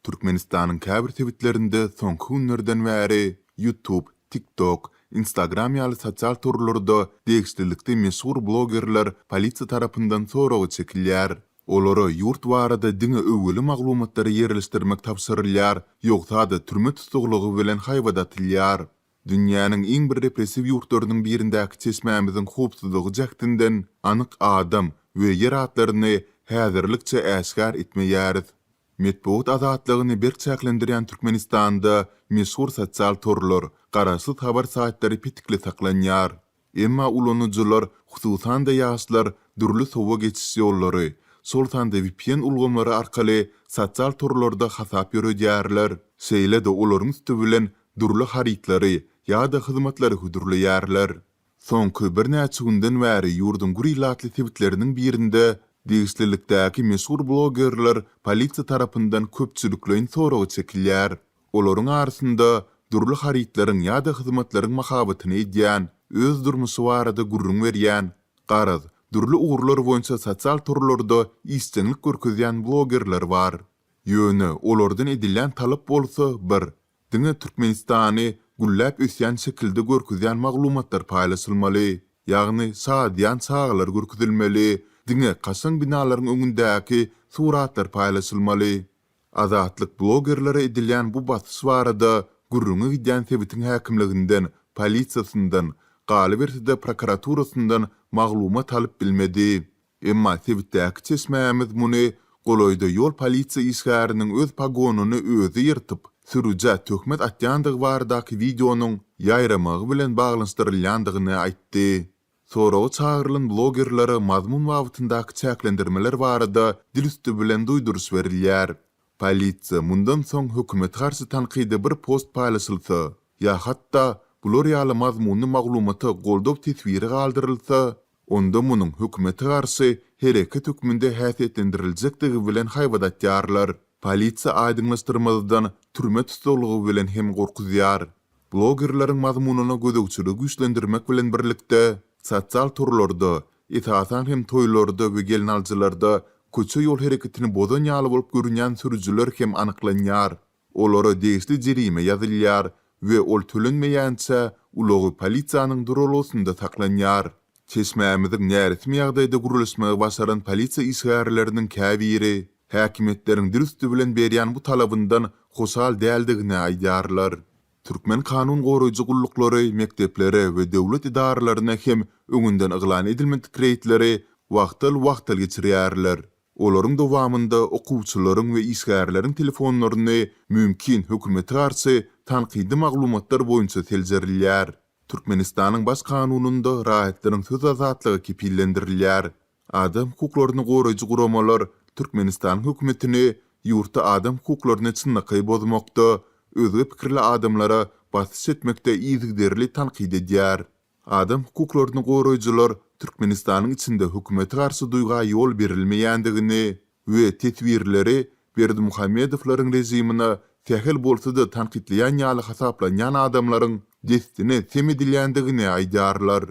Türkmenistanyň käbir tebitlerinde soňky günlerden bäri YouTube, TikTok, Instagram ýaly sosial turlarda degişdirlikde meşhur blogerler polisiýa tarapyndan soragy çekilýär. Olara yurt barada diňe öweli maglumatlary ýerleşdirmek tapşyrylýar, ýogsa-da türme tutuglygy bilen haýwadatylýar. Dünýäniň iň bir repressiw ýurtlarynyň birindäki çeşmämiziň howpsuzlygy jahtynden anyk adam we yer atlaryny häzirlikçe äşkar etmeýäris. Metbuat azatlygyny berkçäklendirýän Türkmenistanda meşhur sosial torlar, garaşsyz habar saatleri pitikli saklanýar. Emma ulanyjylar, hususan da ýaşlar, dürli sowa geçiş ýollary, sol sanda VPN ulgamlary arkaly sosial torlarda hasap ýörýärler. Şeýle de olaryň üstü bilen dürli haritlary ýa-da hyzmatlary hudurlaýarlar. Soňky bir näçe günden bäri ýurdun gurilatly tebitleriniň birinde degişdirlikdäki meşhur blogerler polisiýa tarapyndan köpçülikleýin soragy çekilýär. Olaryň arasynda dürli haritlaryň ýa-da hyzmatlaryň mahabatyny edýän, öz durmuşy barada gurrun berýän, garaz, dürli uğurlar boýunça sosial turlarda isçenlik görkezýän blogerler bar. Ýöne olardan edilýän talap bolsa bir, diňe Türkmenistany gülläp ösýän şekilde görkezýän maglumatlar paýlaşylmaly, ýagny saadýan çağlar görkezilmeli, diňe kaşan binalaryň öňündäki suratlar paýlaşylmaly. Azatlyk blogerlere edilýän bu batyş barada gurrunu gidýän tebitin häkimliginden, polisiýasyndan, galy berdi prokuraturasyndan maglumat alyp bilmedi. Emma tebitdäki çeşmämiz muny goloýda ýol polisiýa işgäriniň öz pagonuny özü ýyrtyp, sürüje töhmet atýandygy baradaky videonyň ýaýramagy bilen baglanşdyrylýandygyny aýtdy. Soragy çağırılan blogerlere mazmun wagtyndaky çäklendirmeler barada dil üstü bilen duýduruş berilýär. Polisiýa mundan soň hökümet garşy tanqide bir post paýlaşylsa, ýa hatda bular ýaly mazmunly maglumaty goldop tesviri galdyrylsa, onda munyň hökümete garşy hereket hükmünde häsiýetlendiriljektigi bilen haýwadatýarlar. Polisiýa aýdyňlaşdyrmadan türme tutuglygy bilen hem gorkuzýar. Blogerlaryň mazmunyna gödөгçüligi güýçlendirmek bilen birlikde sosial turlarda, etasan hem toýlarda we gelin aljylarda köçe ýol hereketini bozan ýaly bolup görünýän sürüjüler hem anyklanýar. Olara degişli jerime ýazylýar we ol tölenmeýänçe ulagy polisiýanyň durulosunda saklanýar. Çeşmämiziň näresmi ýagdaýda gurulşmagy başaran polisiýa işgärleriniň käbiri, häkimetleriň dürüstü bilen berýän bu talabyndan hoşal däldigini aýdýarlar. Türkmen kanun goraýjy gullukları, mekteplere we döwlet idaralaryna hem öňünden yglan edilmedi kreditlери wagtal geçirýärler. Olaryň dowamında okuwçylaryň we işgärleriň telefonlaryny mümkin hökümete garşy tanqidi maglumatlar boýunça teljerilýär. Türkmenistanyň baş kanununda rahatlaryň söz azatlygy kepillendirilýär. Adam hukuklaryny goraýjy guramalar Türkmenistan hökümetini ýurtda adam hukuklaryny çynnaky bozmakda, özgü pikirli adamlara basyş etmekde ýygyderli tanqid edýär. Adam hukuklaryny goraýjylar Türkmenistanyň içinde hökümete garşy duýga ýol berilmeýändigini we tetwirleri Berdimuhammedowylaryň rejimine tähil bolsa-da tanqidleýän ýaly hasaplanýan adamlaryň destine temedilýändigini aýdýarlar.